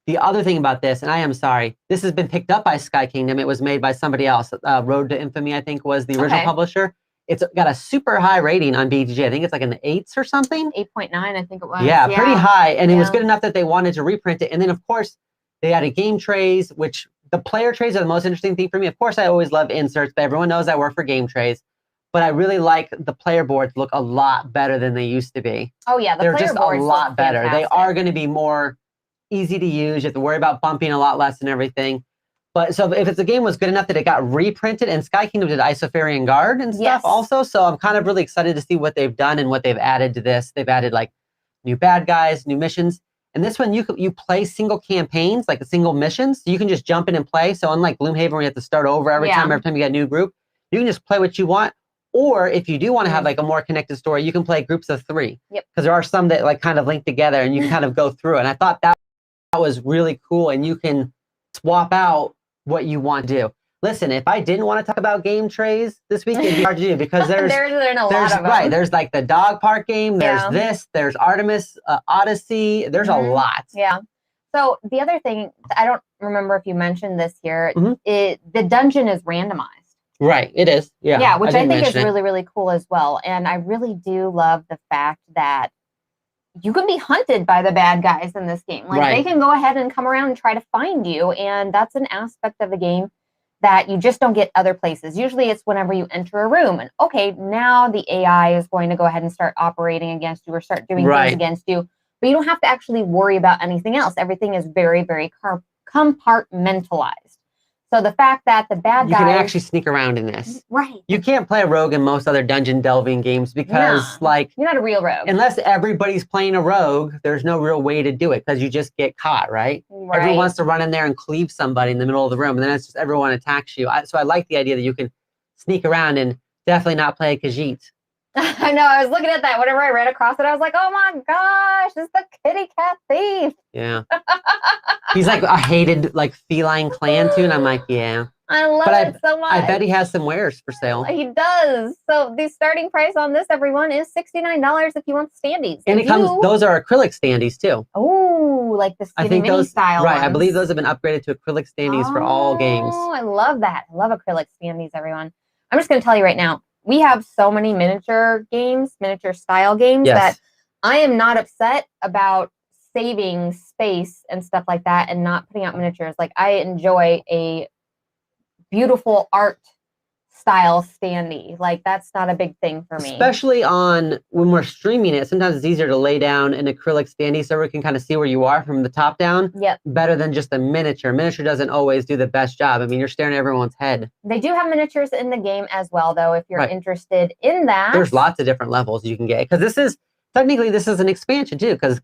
The other thing about this, and I am sorry, this has been picked up by Sky Kingdom. It was made by somebody else. Road to Infamy, I think, was the original publisher. It's got a super high rating on BGG. I think it's like an 8s or something. 8.9, I think it was. Yeah, pretty high. And it was good enough that they wanted to reprint it. And then, of course, they added game trays, which the player trays are the most interesting thing for me. Of course, I always love inserts, but everyone knows I work for game trays. But I really like the player boards look a lot better than they used to be. Oh, yeah. They're just a lot better. Fantastic. They are going to be more easy to use. You have to worry about bumping a lot less and everything. But so if it's a game was good enough that it got reprinted, and Sky Kingdom did Isofarian Guard and stuff also, so I'm kind of really excited to see what they've done and what they've added to this. They've added like new bad guys, new missions, and this one you play single campaigns, like single missions. So you can just jump in and play. So unlike Gloomhaven, where you have to start over every time you get a new group, you can just play what you want. Or if you do want to have like a more connected story, you can play groups of 3. Yep. Because there are some that like kind of link together, and you can kind of go through. And I thought that was really cool, and you can swap out what you want to do. Listen, if I didn't want to talk about game trays this week, it'd be hard to do because there's a lot of them. Right, there's like the dog park game, there's there's Artemis Odyssey, there's a lot. Yeah. So the other thing, I don't remember if you mentioned this here, the dungeon is randomized. Right, it is. Yeah. Yeah, which I think is really, really cool as well. And I really do love the fact that you can be hunted by the bad guys in this game. Like they can go ahead and come around and try to find you. And that's an aspect of the game that you just don't get other places. Usually it's whenever you enter a room and okay, now the AI is going to go ahead and start operating against you or start doing things against you. But you don't have to actually worry about anything else. Everything is very, very compartmentalized. So the fact that the bad guys... You can actually sneak around in this. Right. You can't play a rogue in most other dungeon delving games because, like... You're not a real rogue. Unless everybody's playing a rogue, there's no real way to do it because you just get caught, right? Everyone wants to run in there and cleave somebody in the middle of the room, and then it's just everyone attacks you. So I like the idea that you can sneak around and definitely not play a Khajiit. I know. I was looking at that. Whenever I ran across it, I was like, oh my gosh, it's the kitty cat thief. Yeah. He's like a hated like feline clan too. And I'm like, yeah. I love it so much. I bet he has some wares for sale. He does. So the starting price on this, everyone, is $69 if you want standees. And those are acrylic standees too. Oh, like the skinny mini style Right. ones. I believe those have been upgraded to acrylic standees for all games. Oh, I love that. I love acrylic standees, everyone. I'm just going to tell you right now. We have so many miniature games, miniature style games that I am not upset about saving space and stuff like that and not putting out miniatures. Like I enjoy a beautiful art style standee. Like that's not a big thing for me. Especially on when we're streaming it, sometimes it's easier to lay down an acrylic standee so we can kind of see where you are from the top down. Yep. Better than just a miniature. Miniature doesn't always do the best job. I mean, you're staring at everyone's head. They do have miniatures in the game as well, though, if you're interested in that. There's lots of different levels you can get. Because this is an expansion too, because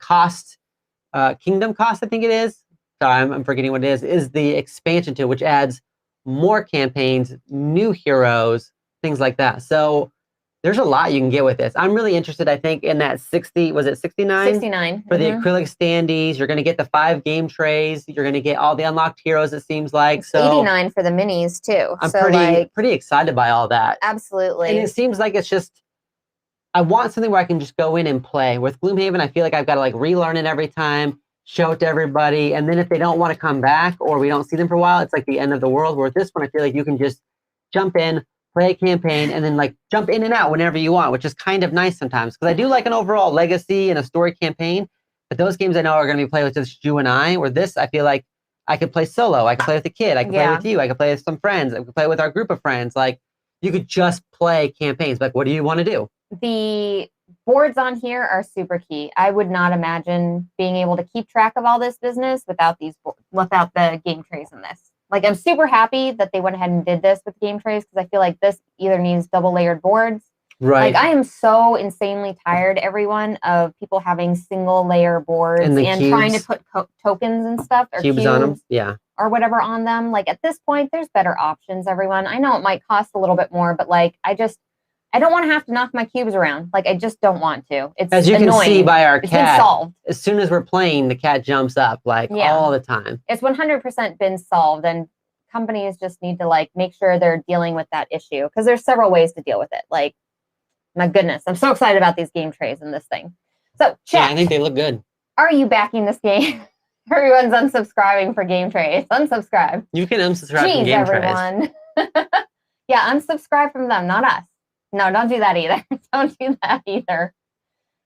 Kingdom Cost, I think it is. Sorry, I'm forgetting what it is the expansion to, which adds more campaigns, new heroes, things like that. So there's a lot you can get with this. I'm really interested, I think, in that 69? 69. For the acrylic standees. You're going to get the 5 game trays. You're going to get all the unlocked heroes, it seems like. It's 89 for the minis, too. I'm pretty excited by all that. Absolutely. And it seems like it's just, I want something where I can just go in and play. With Gloomhaven, I feel like I've got to like relearn it every time, show it to everybody, and then if they don't want to come back or we don't see them for a while, it's like the end of the world. Where with this one, I feel like you can just jump in, play a campaign, and then like jump in and out whenever you want, which is kind of nice sometimes. Because I do like an overall legacy and a story campaign, But those games I know are going to be played with just you and I, where this, I feel like I could play solo. I could play with a kid. I could play with you. I could play with some friends. I could play with our group of friends. Like, you could just play campaigns. Like, what do you want to do? The boards on here are super key. I would not imagine being able to keep track of all this business without without the game trays in this. Like, I'm super happy that they went ahead and did this with game trays, because I feel like this either needs double layered boards. Right. Like, I am so insanely tired, everyone, of people having single layer boards and trying to put tokens and stuff or cubes on them. Yeah. Or whatever on them. Like, at this point, there's better options, everyone. I know it might cost a little bit more, but like, I don't want to have to knock my cubes around. Like, I just don't want to. It's as you annoying. Can see by our cat. It's been solved. As soon as we're playing, the cat jumps up all the time. It's 100% been solved, and companies just need to like make sure they're dealing with that issue, because there's several ways to deal with it. Like, my goodness, I'm so excited about these game trays and this thing. So, chat. Yeah, I think they look good. Are you backing this game? Everyone's unsubscribing for game trays. Unsubscribe. You can unsubscribe from game trays. Yeah, unsubscribe from them, not us. No, don't do that either. Don't do that either.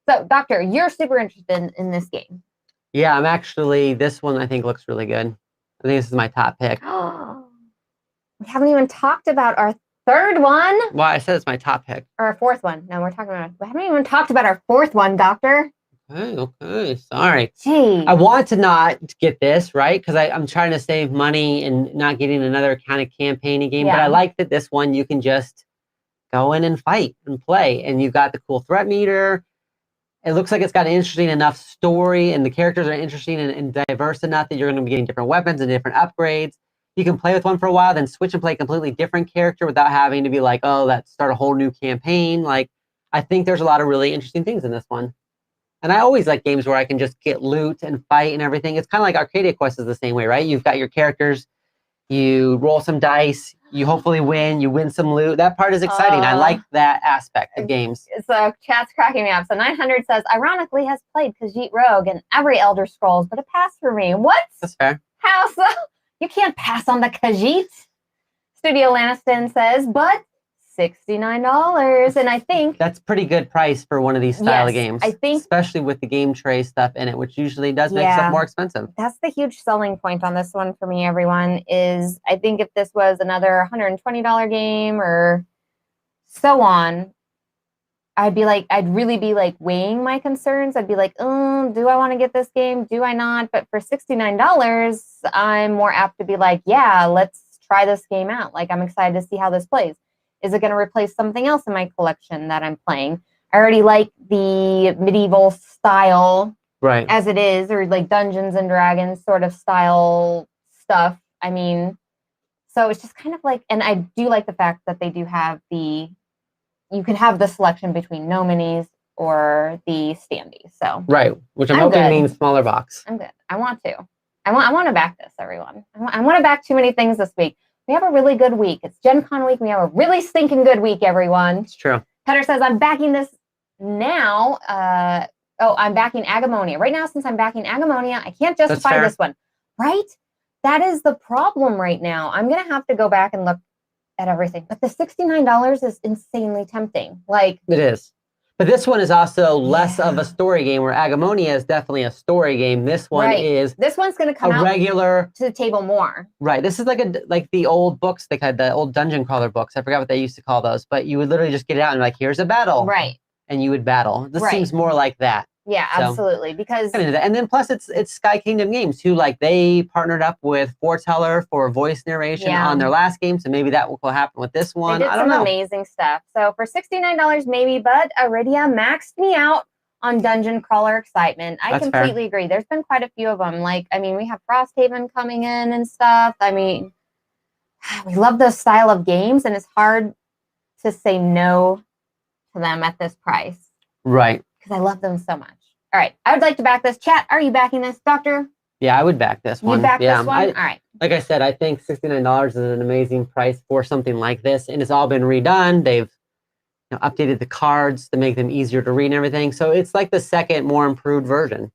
So, Doctor, you're super interested in this game. Yeah, I'm actually, this one I think looks really good. I think this is my top pick. We haven't even talked about our third one. Well, I said it's my top pick. Or our fourth one. No, we haven't even talked about our fourth one, Doctor. Okay, sorry. Gee. I want to not get this, right? Because I'm trying to save money and not getting another kind of campaign game. But I like that this one you can just go in and fight and play. And you've got the cool threat meter. It looks like it's got an interesting enough story, and the characters are interesting and diverse enough that you're going to be getting different weapons and different upgrades. You can play with one for a while, then switch and play a completely different character without having to be like, oh, let's start a whole new campaign. Like, I think there's a lot of really interesting things in this one. And I always like games where I can just get loot and fight and everything. It's kind of like Arcadia Quest is the same way, right? You've got your characters, you roll some dice, you hopefully win, you win some loot. That part is exciting. I like that aspect of games. So chat's cracking me up. So 900 says, ironically has played Khajiit Rogue and every Elder Scrolls, but it passed for me. What? That's fair. How so? You can't pass on the Khajiit. Studio Lanniston says, but $69. And I think that's pretty good price for one of these style of games. I think, especially with the game tray stuff in it, which usually does make stuff more expensive. That's the huge selling point on this one for me, everyone, is I think if this was another $120 game or so on, I'd really be like weighing my concerns. I'd be like, oh, do I want to get this game? Do I not? But for $69, I'm more apt to be like, yeah, let's try this game out. Like, I'm excited to see how this plays. Is it going to replace something else in my collection that I'm playing? I already like the medieval style as it is, or like Dungeons and Dragons sort of style stuff. I mean, so it's just kind of like, and I do like the fact that they do have you can have the selection between no minis or the standees. So which I'm hoping means smaller box. I'm good. I want to. I want to back this, everyone. I want to back too many things this week. We have a really good week. It's Gen Con week. We have a really stinking good week, everyone. It's true. Petter says, I'm backing this now. I'm backing Agamonia. Right now, since I'm backing Agamonia, I can't justify this one. Right? That is the problem right now. I'm going to have to go back and look at everything. But the $69 is insanely tempting. Like, it is. But this one is also less of a story game, where Agamonia is definitely a story game. This one is this one's going to come out regular to the table more. Right. This is like the old books they had, the old dungeon crawler books. I forgot what they used to call those, but you would literally just get it out and like, here's a battle. Right. And you would battle. This seems more like that. Yeah, absolutely. Because and then plus it's Sky Kingdom Games too. Like, they partnered up with Foreteller for voice narration on their last game, so maybe that will happen with this one. They did some amazing stuff. So for $69 maybe, but Iridia maxed me out on dungeon crawler excitement. I completely agree. There's been quite a few of them. Like, I mean, we have Frosthaven coming in and stuff. I mean, we love this style of games, and it's hard to say no to them at this price. Right. Because I love them so much. All right. I would like to back this. Chat, are you backing this, Doctor? Yeah, I would back this one. You back this one? All right. Like I said, I think $69 is an amazing price for something like this. And it's all been redone. They've updated the cards to make them easier to read and everything. So it's like the second, more improved version.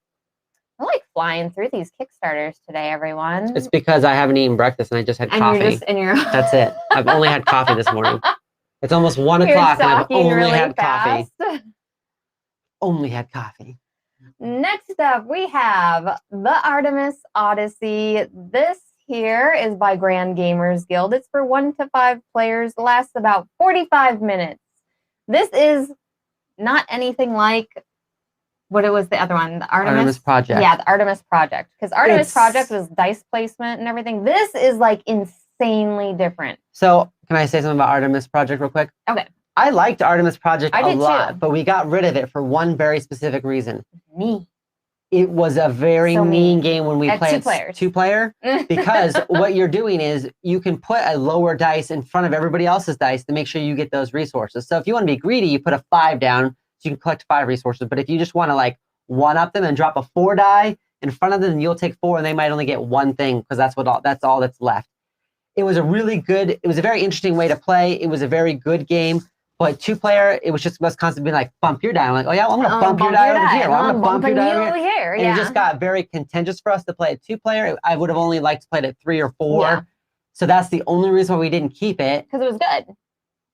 I like flying through these Kickstarters today, everyone. It's because I haven't eaten breakfast and I just had coffee. That's it. I've only had coffee this morning. It's almost 1 o'clock and I've only had coffee. Only had coffee. next up we have the Artemis Odyssey. This here is by Grand Gamers Guild. It's for 1 to 5 players, lasts about 45 minutes. This is not anything like what it was the other one, the Artemis Project. Yeah, the Artemis Project. Because Artemis Project was dice placement and everything. This is like insanely different. So can I say something about Artemis Project real quick? Okay. I liked Artemis Project a lot, too. but we got rid of it for one very specific reason. Me. It was a very mean game when we played 2-player. Because what you're doing is you can put a lower dice in front of everybody else's dice to make sure you get those resources. So if you want to be greedy, you put a 5 down so you can collect 5 resources. But if you just want to like one-up them and drop a 4 die in front of them, you'll take 4 and they might only get 1 thing because that's all that's left. It was a very interesting way to play. It was a very good game. But 2-player, it was just constantly being like, bump your die. I'm like, oh yeah, well, I'm going to bump your die over here. Well, I'm going to bump your die over here. And it just got very contentious for us to play at 2-player. I would have only liked to play it at 3 or 4. Yeah. So that's the only reason why we didn't keep it. Because it was good.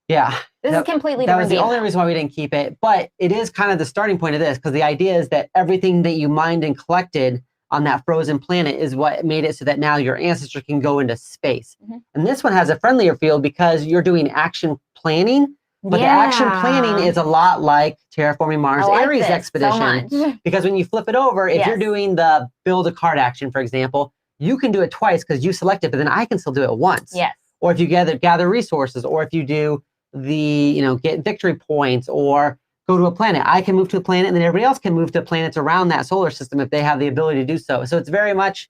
Yeah. This is completely different. That was the only reason why we didn't keep it. But it is kind of the starting point of this, because the idea is that everything that you mined and collected on that frozen planet is what made it so that now your ancestor can go into space. Mm-hmm. And this one has a friendlier feel because you're doing action planning. But the action planning is a lot like Terraforming Mars Ares Expedition. So because when you flip it over, if you're doing the build a card action, for example, you can do it twice because you select it, but then I can still do it once. Yes. Or if you gather resources, or if you do get victory points or go to a planet, I can move to a planet and then everybody else can move to planets around that solar system if they have the ability to do so. So it's very much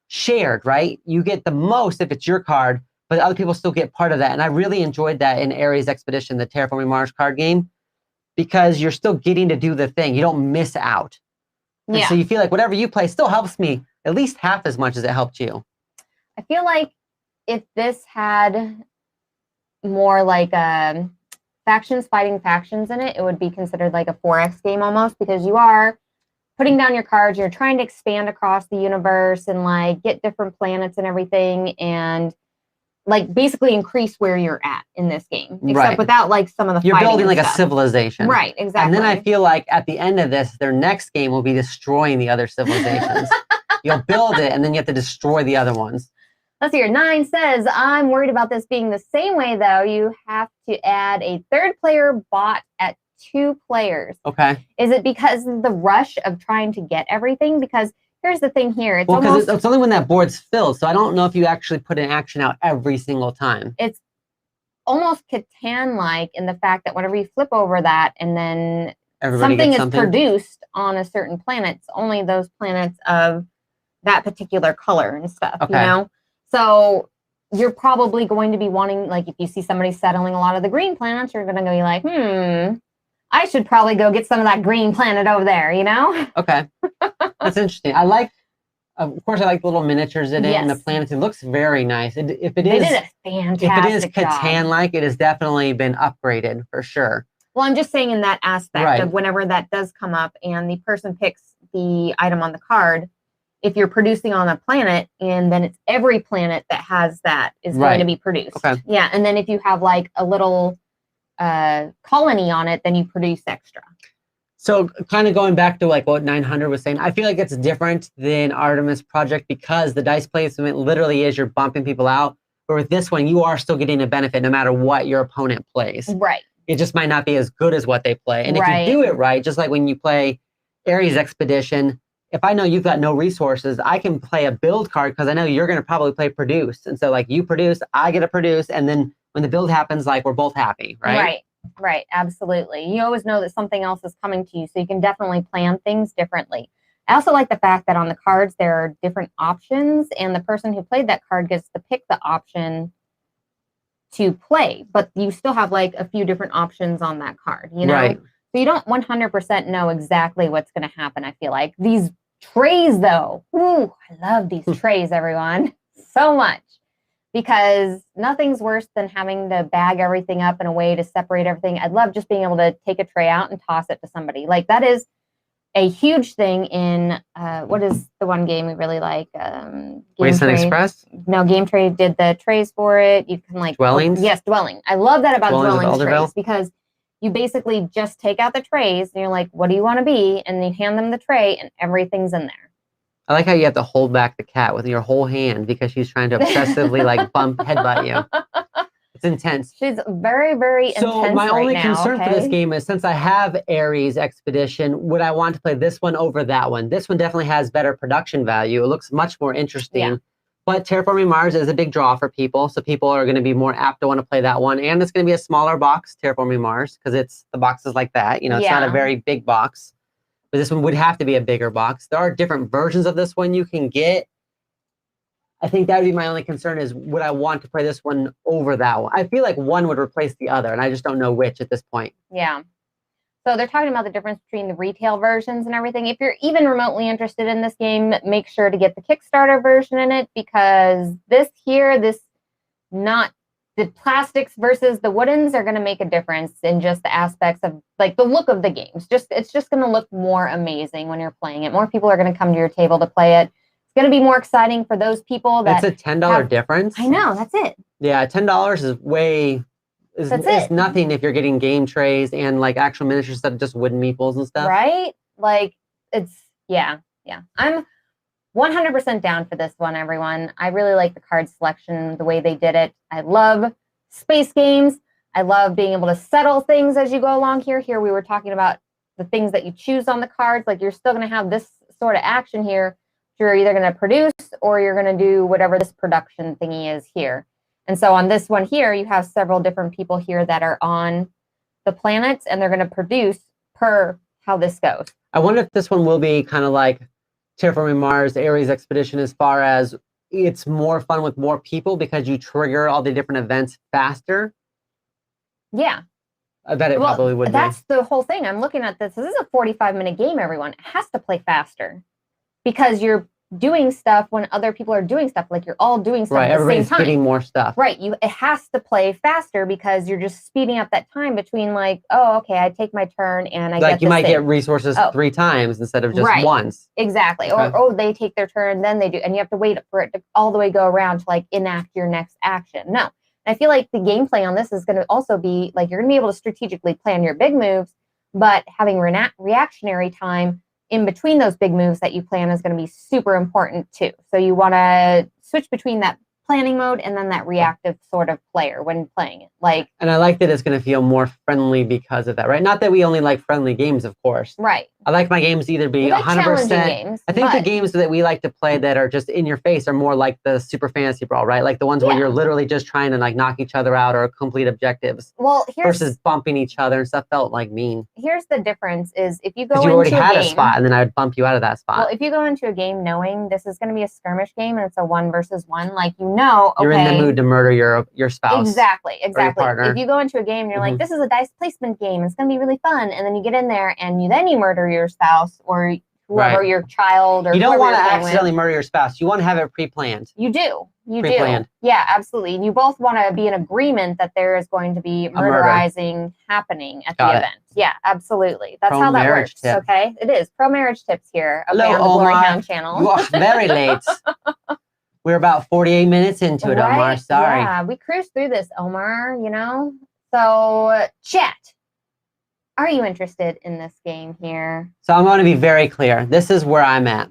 shared, right? You get the most if it's your card, but other people still get part of that. And I really enjoyed that in Ares Expedition, the Terraforming Mars card game, because you're still getting to do the thing. You don't miss out. And so you feel like whatever you play still helps me at least half as much as it helped you. I feel like if this had more like factions fighting factions in it, it would be considered like a 4X game almost, because you are putting down your cards, you're trying to expand across the universe and like get different planets and everything, and like basically increase where you're at in this game, except without like some of the you're fighting building like stuff. A civilization, right? Exactly. And then I feel like at the end of this, their next game will be destroying the other civilizations. You'll build it, and then you have to destroy the other ones. Let's hear. 9 says, I'm worried about this being the same way though. You have to add a 3rd player bot at 2 players. Okay. Is it because of the rush of trying to get everything? Because here's the thing here. It's because it's only when that board's filled. So I don't know if you actually put an action out every single time. It's almost Catan-like in the fact that whenever you flip over that and then something is produced on a certain planet, it's only those planets of that particular color and stuff, you know? So you're probably going to be wanting, like if you see somebody settling a lot of the green planets, you're going to be like, I should probably go get some of that green planet over there, you know? Okay. That's interesting. I like, of course, I like the little miniatures in it and the planets. It looks very nice. They did a fantastic job. If it is Catan-like, it has definitely been upgraded for sure. Well, I'm just saying in that aspect of whenever that does come up and the person picks the item on the card, if you're producing on a planet and then it's every planet that has that is going to be produced. Okay. Yeah. And then if you have like a little colony on it, then you produce extra. So kind of going back to like what 900 was saying, I feel like it's different than Artemis Project because the dice placement literally is you're bumping people out. But with this one, you are still getting a benefit no matter what your opponent plays. Right. It just might not be as good as what they play. And if you do it right, just like when you play Ares Expedition, if I know you've got no resources, I can play a build card because I know you're going to probably play produce. And so like you produce, I get to produce. And then when the build happens, like we're both happy, right? Right. Absolutely. You always know that something else is coming to you. So you can definitely plan things differently. I also like the fact that on the cards, there are different options and the person who played that card gets to pick the option to play, but you still have like a few different options on that card, you know? Right. So you don't 100% know exactly what's going to happen. I feel like these trays though. Ooh, I love these trays, everyone, so much, because nothing's worse than having to bag everything up in a way to separate everything. I'd love just being able to take a tray out and toss it to somebody. Like that is a huge thing in, what is the one game we really like? Wasteland Express? No, Game Trade did the trays for it. You can like... Dwellings? Yes, Dwelling. I love that about Dwellings trays because you basically just take out the trays and you're like, what do you want to be? And you hand them the tray and everything's in there. I like how you have to hold back the cat with your whole hand because she's trying to obsessively like headbutt you. It's intense. She's very, very intense. So my only right now, concern for this game is, since I have Ares Expedition, would I want to play this one over that one? This one definitely has better production value. It looks much more interesting. Yeah. But Terraforming Mars is a big draw for people, so people are going to be more apt to want to play that one. And it's going to be a smaller box, Terraforming Mars, because the box is like that. You know, it's not a very big box. But this one would have to be a bigger box. There are different versions of this one you can get. I think that would be my only concern, is would I want to play this one over that one? I feel like one would replace the other, and I just don't know which at this point. Yeah. So they're talking about the difference between the retail versions and everything. If you're even remotely interested in this game, make sure to get the Kickstarter version in it, because the plastics versus the woodens are going to make a difference in just the aspects of like the look of the games. It's just going to look more amazing when you're playing it. More people are going to come to your table to play it. It's going to be more exciting for those people that That's a $10 difference. I know, that's it. Yeah, $10 is way is nothing if you're getting game trays and like actual miniatures instead of just wooden meeples and stuff. Right? Like yeah. I'm 100% down for this one, everyone. I really like the card selection, the way they did it. I love space games. I love being able to settle things as you go along here. Here we were talking about the things that you choose on the cards. Like, you're still going to have this sort of action here. You're either going to produce or you're going to do whatever this production thingy is here. And so on this one here, you have several different people here that are on the planets, and they're going to produce per how this goes. I wonder if this one will be kind of like Terraforming Mars, Ares Expedition, as far as it's more fun with more people because you trigger all the different events faster. Yeah. I bet it probably would be. That's the whole thing. I'm looking at this. This is a 45-minute game, everyone. It has to play faster because you're doing stuff when other people are doing stuff. Like, you're all doing stuff at the same time. Everybody's getting more stuff. Right. It has to play faster because you're just speeding up that time between, like, oh, okay, I take my turn and I get you might get resources 3 times instead of just once. Exactly. Okay. Or they take their turn, then they do, and you have to wait for it to all the way go around to like enact your next action. No. I feel like the gameplay on this is going to also be like, you're going to be able to strategically plan your big moves, but having reactionary time in between those big moves that you plan is going to be super important too. So you want to switch between that planning mode and then that reactive sort of player when playing it. And I like that it's going to feel more friendly because of that, right? Not that we only like friendly games, of course. Right. I like my games to either be 100%. Games, I think the games that we like to play that are just in your face are more like the Super Fantasy Brawl, right? Like the ones where you're literally just trying to like knock each other out or complete objectives. Well, versus bumping each other and stuff felt like mean. Here's the difference: is if you go into already had a spot, and then I would bump you out of that spot. Well, if you go into a game knowing this is going to be a skirmish game and it's a 1 versus 1, like, okay, you're in the mood to murder your spouse. Exactly. Or your partner. If you go into a game and you're like, this is a dice placement game, it's going to be really fun, and then you get in there and you murder your spouse or whoever, your child, or you don't want to accidentally murder your spouse. You want to have it pre-planned. You do. Yeah, absolutely. And you both want to be in agreement that there is going to be murderizing happening at the event. Yeah, absolutely. That's how that works. Tip. Okay, it is pro marriage tips here. Okay, on the Gloryhound channel. You are very late. We're about 48 minutes into it, Omar. Sorry. Yeah, we cruised through this, Omar. So chat. Are you interested in this game here? So I'm going to be very clear. This is where I'm at.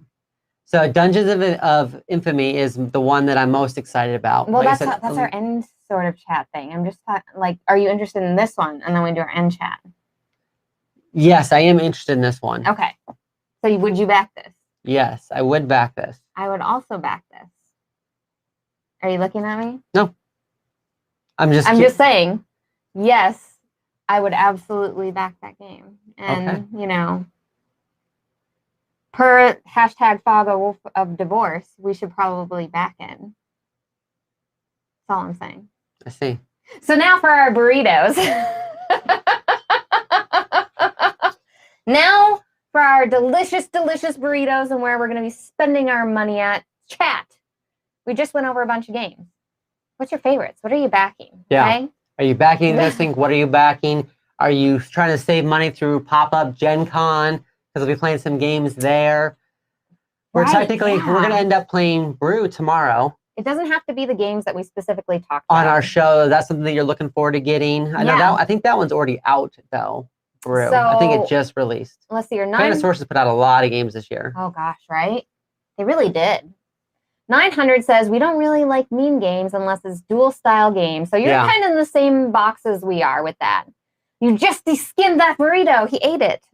So Dungeons of Infamy is the one that I'm most excited about. Well, that's our end sort of chat thing. I'm just like, are you interested in this one? And then we do our end chat. Yes, I am interested in this one. Okay. So would you back this? Yes, I would back this. I would also back this. Are you looking at me? No. I'm just saying, yes. I would absolutely back that game. And, per hashtag fog of divorce, we should probably back it. That's all I'm saying. I see. So now for our burritos. Now for our delicious, delicious burritos and where we're going to be spending our money at. Chat. We just went over a bunch of games. What's your favorites? What are you backing? Yeah. Okay? Are you backing this thing? What are you backing? Are you trying to save money through pop-up Gen Con? Because we'll be playing some games there. We're going to end up playing Brew tomorrow. It doesn't have to be the games that we specifically talked on about. our show. That's something that you're looking forward to getting. I know Yeah. that. I think that one's already out though. Brew. I think it So, just released. Let's see, your Panda Sources put out a lot of games this year. Oh gosh, right? They really did. 900 says we don't really like meme games unless it's dual style games. So you're kind of in the same box as we are with that. You just skinned that burrito. He ate it.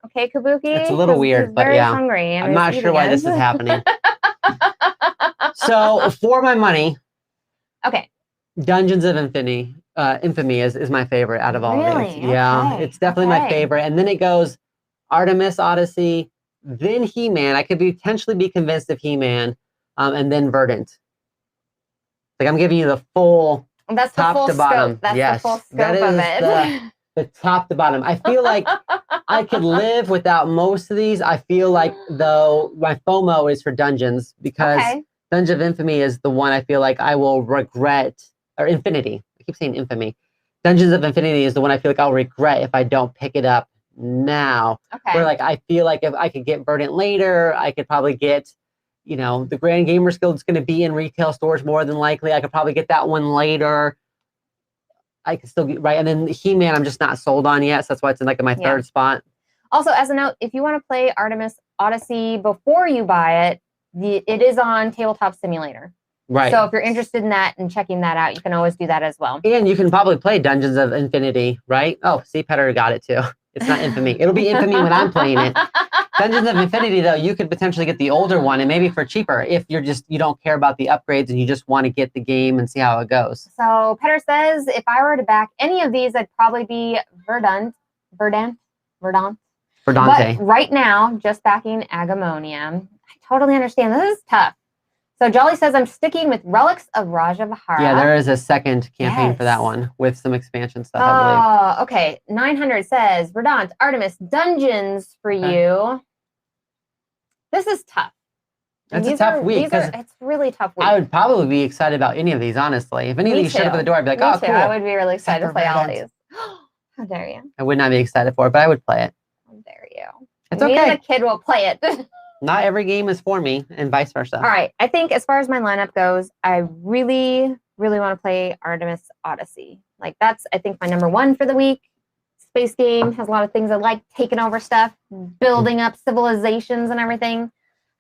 Okay, Kabuki. It's a little weird, but very yeah. hungry and I'm not sure why this is happening. So for my money, okay, Dungeons of Infamy is my favorite out of all of these. Yeah, okay. it's definitely my favorite. And then it goes Artemis Odyssey, then He-Man. I could potentially be convinced of He-Man, and then Verdant. Like I'm giving you the full that's top the full to bottom. Scope. That's yes, the full scope that is of it. the top to bottom. I feel like I could live without most of these. I feel like though my FOMO is for Dungeons because Dungeon of Infamy is the one I feel like I will regret, or Infinity. I keep saying Infamy. Dungeons of Infinity is the one I feel like I'll regret if I don't pick it up now. Where like I feel like if I could get Verdant later, I could probably get, you know, the Grand Gamers Guild is going to be in retail stores more than likely. I could probably get that one later. I could still get right. And then He-Man, I'm just not sold on yet. So that's why it's in like in my third spot. Also, as a note, if you want to play Artemis Odyssey before you buy it, it is on Tabletop Simulator. Right. So if you're interested in that and checking that out, you can always do that as well. And you can probably play Dungeons of Infinity, right? Oh, see, Petter got it too. It's not Infamy. It'll be Infamy when I'm playing it. Dungeons of Infinity, though, you could potentially get the older one and maybe for cheaper if you don't care about the upgrades and you just want to get the game and see how it goes. So Petter says, if I were to back any of these, I'd probably be Verdant. But right now, just backing Agamonia. I totally understand. This is tough. So Jolly says, I'm sticking with Relics of Rajavahara. Yeah, there is a second campaign for that one with some expansion stuff, I believe. Okay. 900 says, Verdant, Artemis, Dungeons for you. This is tough. It's a tough week. It's really tough week. I would probably be excited about any of these, honestly. If any of these showed up at the door, I'd be like, oh, cool. I would be really excited to play all these. How dare you? I would not be excited for it, but I would play it. How dare you? It's Me okay. and the kid will play it. Not every game is for me, and vice versa. All right. I think as far as my lineup goes, I really, really want to play Artemis Odyssey. Like that's, I think, my number one for the week. Space game has a lot of things I like, taking over stuff, building up civilizations and everything.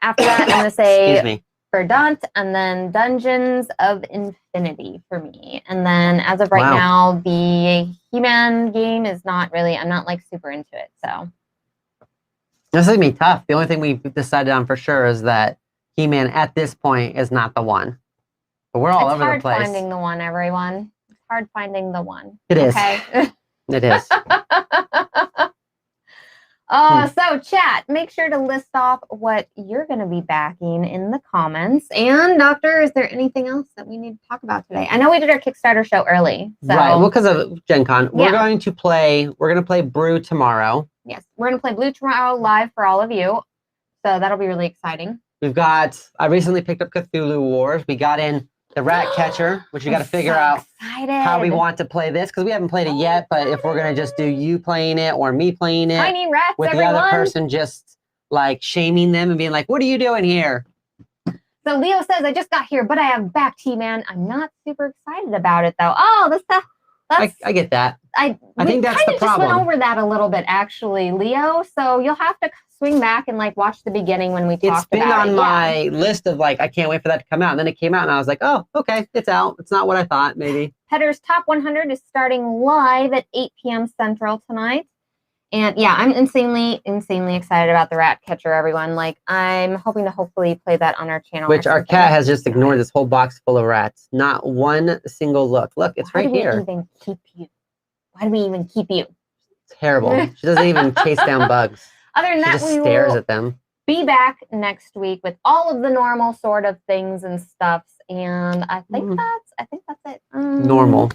After that, I'm going to say Verdant and then Dungeons of Infinity for me. And then as of right now, the He-Man game is not really, I'm not like super into it. So this is going to be tough. The only thing we've decided on for sure is that He-Man at this point is not the one. But we're all over the place. It's hard finding the one, everyone. It's hard finding the one. It is. Okay? It is. So chat, make sure to list off what you're going to be backing in the comments. And Doctor, is there anything else that we need to talk about today? I know we did our Kickstarter show early. So. Right. Well, because of Gen Con, we're going to play Brew tomorrow. Yes, we're going to play Blue tomorrow live for all of you. So that'll be really exciting. I recently picked up Cthulhu Wars. We got in the Rat Catcher, which you got to figure out how we want to play this because we haven't played it yet. But if we're going to just do you playing it or me playing it Tiny rats, with the other person just like shaming them and being like, what are you doing here? So Leo says, I just got here, but I have backed He-Man. I'm not super excited about it though. Oh, that's I get that. I think that's the problem. Just went over that a little bit, actually, Leo. So you'll have to swing back and like watch the beginning when we talked about it. It's been on my list of like, I can't wait for that to come out. And then it came out and I was like, oh, okay, it's out. It's not what I thought, maybe. Petter's Top 100 is starting live at 8 p.m. Central tonight. And yeah, I'm insanely excited about the Rat Catcher, everyone. Like, I'm hoping to hopefully play that on our channel. Which our cat has just ignored this whole box full of rats. Not one single look. Look, it's right here. Why do we even keep you? Terrible. She doesn't even chase down bugs. Other than that, she just stares at them. Be back next week with all of the normal sort of things and stuffs. And I think that's it. Normal.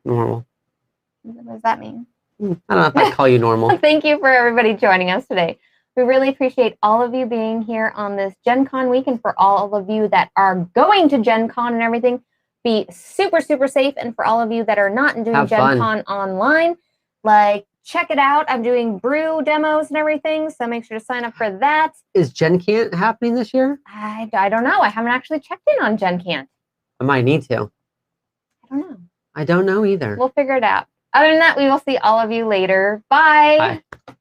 What does that mean? I don't know if I'd call you normal. Thank you for everybody joining us today. We really appreciate all of you being here on this Gen Con week. And for all of you that are going to Gen Con and everything, be super, super safe. And for all of you that are not and doing Gen Con online, like, check it out. I'm doing brew demos and everything. So make sure to sign up for that. Is Gen Con happening this year? I don't know. I haven't actually checked in on Gen Can't. I might need to. I don't know. I don't know either. We'll figure it out. Other than that, we will see all of you later. Bye. Bye.